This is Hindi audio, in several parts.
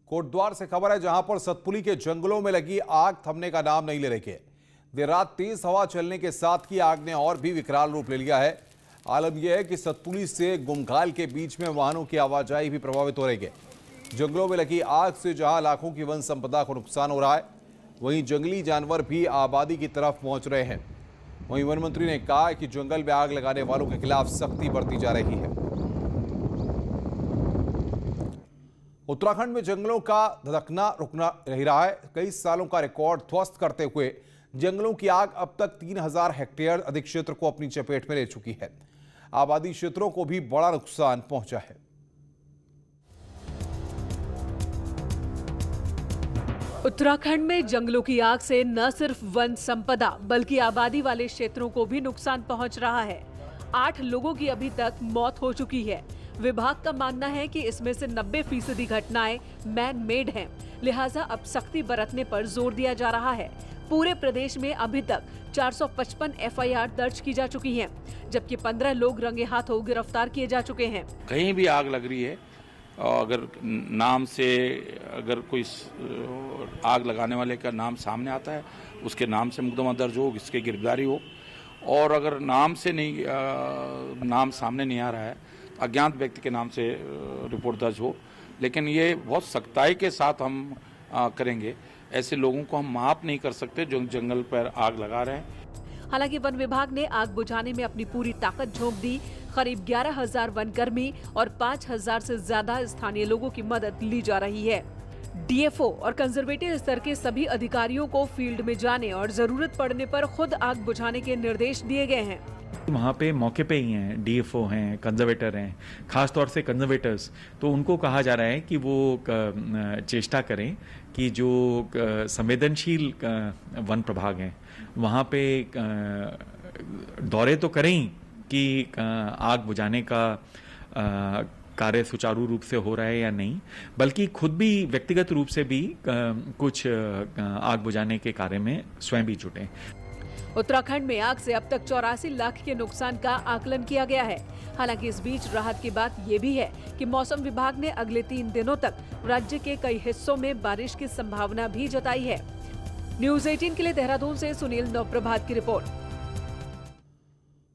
कोटद्वार से खबर है, जहां पर सतपुली के जंगलों में लगी आग थमने का नाम नहीं ले रही है। देर रात तेज हवा चलने के साथ ही आग ने और भी विकराल रूप ले लिया है। आलम यह है कि सतपुली से गुमखाल के बीच में वाहनों की आवाजाही भी प्रभावित हो रही है। जंगलों में लगी आग से जहां लाखों की वन संपदा को नुकसान हो रहा है, वहीं जंगली जानवर भी आबादी की तरफ पहुंच रहे हैं। वहीं वन मंत्री ने कहा कि जंगल में आग लगाने वालों के खिलाफ सख्ती बरती जा रही है। उत्तराखंड में जंगलों का धधकना रुकना नहीं रहा है। कई सालों का रिकॉर्ड ध्वस्त करते हुए जंगलों की आग अब तक 3000 हेक्टेयर अधिक क्षेत्र को अपनी चपेट में ले चुकी है। आबादी क्षेत्रों को भी बड़ा नुकसान पहुंचा है। उत्तराखंड में जंगलों की आग से न सिर्फ वन संपदा बल्कि आबादी वाले क्षेत्रों को भी नुकसान पहुंच रहा है। 8 लोगों की अभी तक मौत हो चुकी है। विभाग का मानना है कि इसमें से 90% घटनाएं मैन मेड हैं, लिहाजा अब सख्ती बरतने पर जोर दिया जा रहा है। पूरे प्रदेश में अभी तक 455 FIR दर्ज की जा चुकी हैं, जबकि 15 लोग रंगे हाथों गिरफ्तार किए जा चुके हैं। कहीं भी आग लग रही है, अगर नाम से अगर कोई आग लगाने वाले का नाम सामने आता है, उसके नाम से मुकदमा दर्ज हो, इसके गिरफ्तारी हो। और अगर नाम से नहीं नाम सामने नहीं आ रहा है, अज्ञात व्यक्ति के नाम से रिपोर्ट दर्ज हो। लेकिन ये बहुत सख्ताई के साथ हम करेंगे। ऐसे लोगों को हम माफ नहीं कर सकते जो जंगल पर आग लगा रहे हैं। हालांकि वन विभाग ने आग बुझाने में अपनी पूरी ताकत झोंक दी। करीब 11,000 वनकर्मी और 5,000 से ज्यादा स्थानीय लोगों की मदद ली जा रही है। DFO और कंजर्वेटिव स्तर के सभी अधिकारियों को फील्ड में जाने और जरूरत पड़ने पर खुद आग बुझाने के निर्देश दिए गए हैं। वहाँ पे मौके पे ही हैं, DFO हैं, कंजर्वेटर हैं, खास तौर से कंजर्वेटर्स। तो उनको कहा जा रहा है कि वो चेष्टा करें कि जो संवेदनशील वन प्रभाग हैं वहाँ पे दौरे तो करें कि आग बुझाने का कार्य सुचारू रूप से हो रहा है या नहीं, बल्कि खुद भी व्यक्तिगत रूप से भी कुछ आग बुझाने के कार्य में स्वयं भी जुटें। उत्तराखंड में आग से अब तक 84 लाख के नुकसान का आकलन किया गया है। हालांकि इस बीच राहत की बात ये भी है कि मौसम विभाग ने अगले 3 दिनों तक राज्य के कई हिस्सों में बारिश की संभावना भी जताई है। न्यूज़ 18 के लिए देहरादून से सुनील नवप्रभात की रिपोर्ट।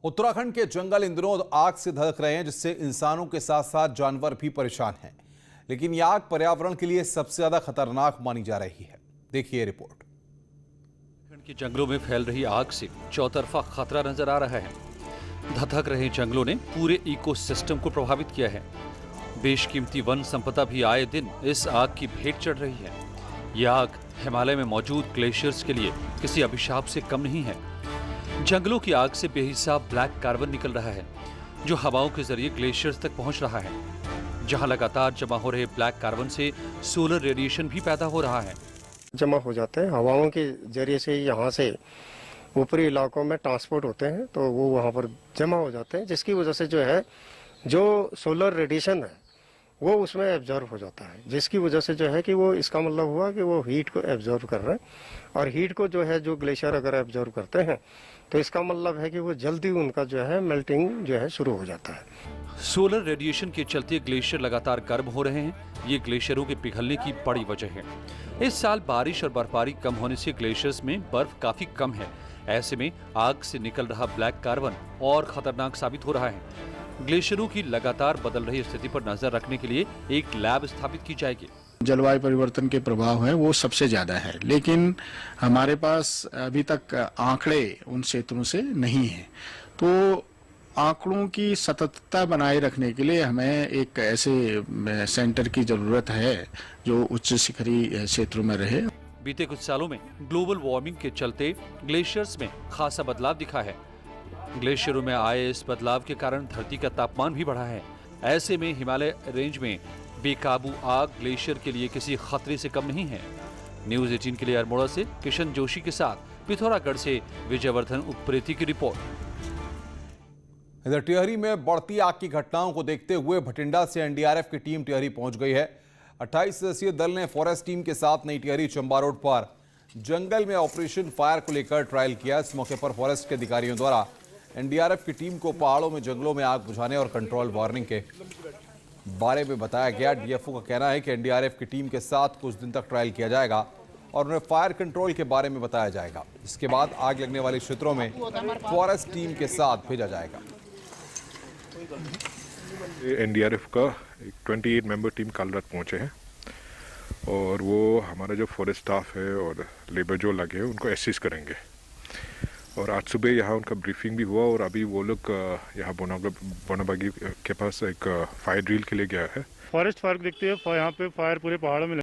उत्तराखंड के जंगल इन दिनों आग से धधक रहे हैं, जिससे इंसानों के साथ साथ जानवर भी परेशान हैं। लेकिन यह आग पर्यावरण के लिए सबसे ज्यादा खतरनाक मानी जा रही है। देखिए रिपोर्ट। के जंगलों में फैल रही आग से चौतरफा खतरा नजर आ रहा है। धधक रहे जंगलों ने पूरे इकोसिस्टम को प्रभावित किया है। बेशकीमती वन संपदा भी आए दिन इस आग की भेंट चढ़ रही है। यह आग हिमालय में मौजूद ग्लेशियर्स के लिए किसी अभिशाप से कम नहीं है। जंगलों की आग से बेहिसाब ब्लैक कार्बन निकल रहा है, जो हवाओं के जरिए ग्लेशियर्स तक पहुंच रहा है। जहां लगातार जमा हो रहे ब्लैक कार्बन से सोलर रेडिएशन भी पैदा हो रहा है। जमा हो जाते हैं हवाओं के जरिए से, यहाँ से ऊपरी इलाकों में ट्रांसपोर्ट होते हैं, तो वो वहाँ पर जमा हो जाते हैं, जिसकी वजह से जो है जो सोलर रेडिएशन है वो उसमें एब्जॉर्व हो जाता है, जिसकी वजह से जो है कि वो इसका मतलब हुआ कि वो हीट को एब्जॉर्व कर रहे हैं। और हीट को जो है जो ग्लेशियर अगर एब्जॉर्व करते हैं तो इसका मतलब है कि वो जल्दी उनका जो है मेल्टिंग जो है शुरू हो जाता है। सोलर रेडिएशन के चलते ग्लेशियर लगातार गर्म हो रहे हैं। ये ग्लेशियरों के पिघलने की बड़ी वजह है। इस साल बारिश और बर्फबारी कम होने से ग्लेशियर्स में बर्फ काफी कम है। ऐसे में आग से निकल रहा ब्लैक कार्बन और खतरनाक साबित हो रहा है। ग्लेशियरों की लगातार बदल रही स्थिति पर नजर रखने के लिए एक लैब स्थापित की जाएगी। जलवायु परिवर्तन के प्रभाव है वो सबसे ज्यादा है, लेकिन हमारे पास अभी तक आंकड़े उन क्षेत्रों से नहीं है। तो आंकड़ों की सततता बनाए रखने के लिए हमें एक ऐसे सेंटर की जरूरत है जो उच्च शिखरी क्षेत्रों में रहे। बीते कुछ सालों में ग्लोबल वार्मिंग के चलते ग्लेशियर्स में खासा बदलाव दिखा है। ग्लेशियरों में आए इस बदलाव के कारण धरती का तापमान भी बढ़ा है। ऐसे में हिमालय रेंज में बेकाबू आग ग्लेशियर के लिए किसी खतरे से कम नहीं है। न्यूज़ 18 के लिए अल्मोड़ा से किशन जोशी के साथ पिथौरागढ़ से विजयवर्धन उप्रेती की रिपोर्ट। इधर टिहरी में बढ़ती आग की घटनाओं को देखते हुए भटिंडा से NDRF की टीम टिहरी पहुंच गई है। 28 सदस्यीय दल ने फॉरेस्ट टीम के साथ नई टिहरी चंबा रोड पर जंगल में ऑपरेशन फायर को लेकर ट्रायल किया। इस मौके पर फॉरेस्ट के अधिकारियों द्वारा NDRF की टीम को पहाड़ों में जंगलों में आग बुझाने और कंट्रोल वार्निंग के बारे में बताया गया। डीएफओ का कहना है कि एनडीआरएफ की टीम के साथ कुछ दिन तक ट्रायल किया जाएगा और उन्हें फायर कंट्रोल के बारे में बताया जाएगा। इसके बाद आग लगने वाले क्षेत्रों में फॉरेस्ट टीम के साथ भेजा जाएगा। एनडीआरएफ का एक 28 मेंबर टीम कल रात पहुंचे हैं और वो हमारा जो फॉरेस्ट स्टाफ है और लेबर जो लगे हैं उनको असिस्ट करेंगे। और आज सुबह यहाँ उनका ब्रीफिंग भी हुआ और अभी वो लोग यहाँ बोनाबागी के पास एक फायर ड्रिल के लिए गया है। फॉरेस्ट फायर देखते हुए यहाँ पे फायर पूरे पहाड़ों में